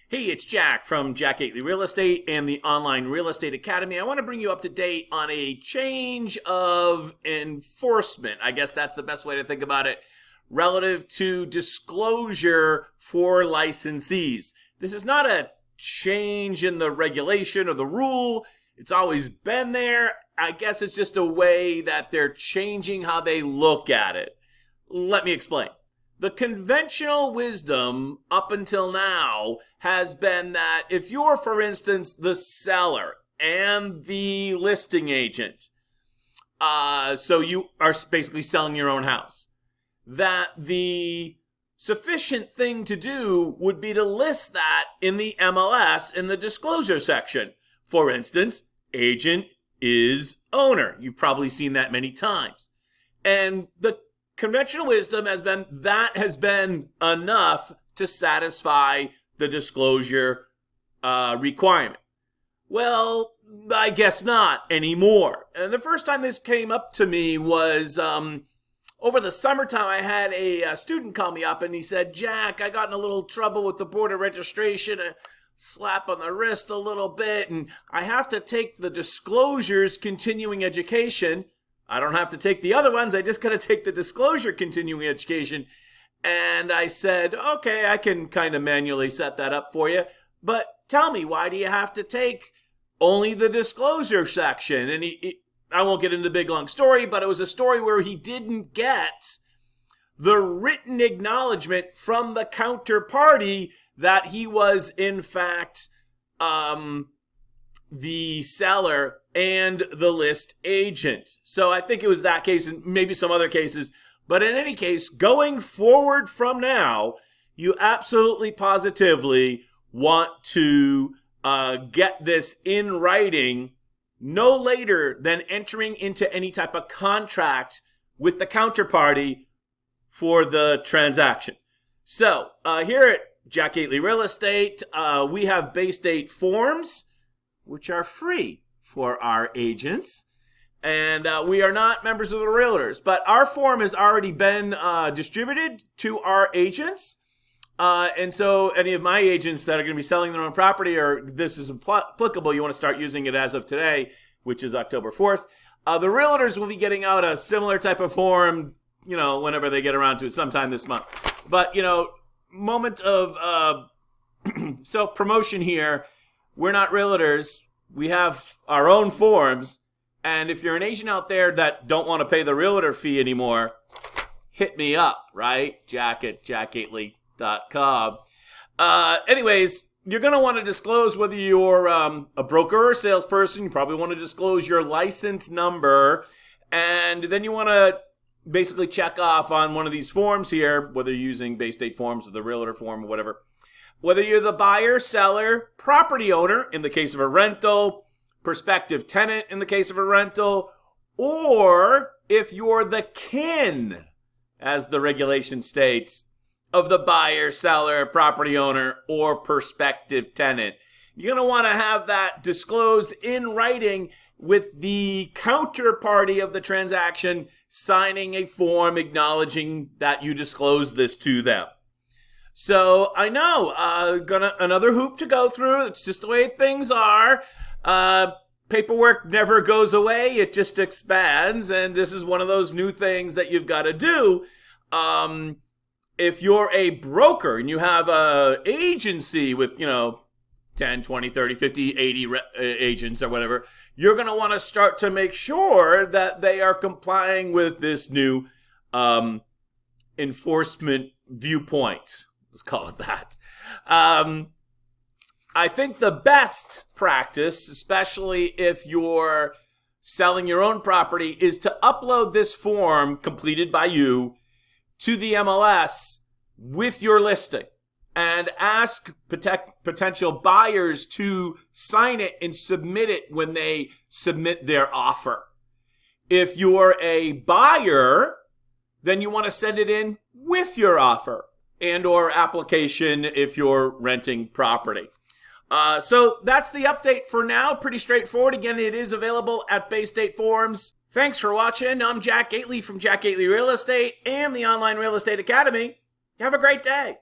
Hey, it's Jack from Jack Gately Real Estate and the Online Real Estate Academy. I want to bring you up to date on a change of enforcement. I guess that's the best way to think about it, relative to disclosure for licensees. This is not a change in the regulation or the rule. It's always been there. I guess it's just a way that they're changing how they look at it. Let me explain. The conventional wisdom up until now has been that if you're, for instance, the seller and the listing agent, so you are basically selling your own house, that the sufficient thing to do would be to list that in the MLS in the disclosure section. For instance, agent is owner. You've probably seen that many times. And the conventional wisdom has been enough to satisfy the disclosure requirement. Well, I guess not anymore. And the first time this came up to me was over the summertime. I had a student call me up and he said, Jack, I got in a little trouble with the board of registration, a slap on the wrist a little bit, and I have to take the disclosures continuing education. I don't have to take the other ones. I just got to take the disclosure continuing education. And I said, okay, I can kind of manually set that up for you. But tell me, why do you have to take only the disclosure section? And I won't get into the big long story, but it was a story where he didn't get the written acknowledgement from the counterparty that he was, in fact, the seller and the list agent. So I think it was that case and maybe some other cases. But in any case, going forward from now, you absolutely positively want to get this in writing no later than entering into any type of contract with the counterparty for the transaction. So here at Jack Gately Real Estate, we have Bay State forms, which are free for our agents. And we are not members of the realtors, but our form has already been distributed to our agents. And so any of my agents that are going to be selling their own property, or this is applicable, you want to start using it as of today, which is October 4th. The realtors will be getting out a similar type of form, whenever they get around to it, sometime this month. But, moment of self-promotion here. We're not realtors. We have our own forms. And if you're an agent out there that don't want to pay the realtor fee anymore, hit me up, right? jack@jackgately.com. Anyways, you're going to want to disclose whether you're a broker or a salesperson. You probably want to disclose your license number. And then you want to basically check off on one of these forms here, whether you're using Bay State forms or the realtor form or whatever. Whether you're the buyer, seller, property owner in the case of a rental, prospective tenant in the case of a rental, or if you're the kin, as the regulation states, of the buyer, seller, property owner, or prospective tenant. You're going to want to have that disclosed in writing with the counterparty of the transaction signing a form acknowledging that you disclosed this to them. So I know, another hoop to go through. It's just the way things are. Paperwork never goes away. It just expands. And this is one of those new things that you've got to do. If you're a broker and you have a agency with, 10, 20, 30, 50, 80 agents or whatever, you're going to want to start to make sure that they are complying with this new enforcement viewpoint. Let's call it that. I think the best practice, especially if you're selling your own property, is to upload this form completed by you to the MLS with your listing and ask potential buyers to sign it and submit it when they submit their offer. If you're a buyer, then you want to send it in with your offer and or application if you're renting property. So that's the update for now. Pretty straightforward. Again, it is available at Bay State Forms. Thanks for watching. I'm Jack Gately from Jack Gately Real Estate and the Online Real Estate Academy. Have a great day.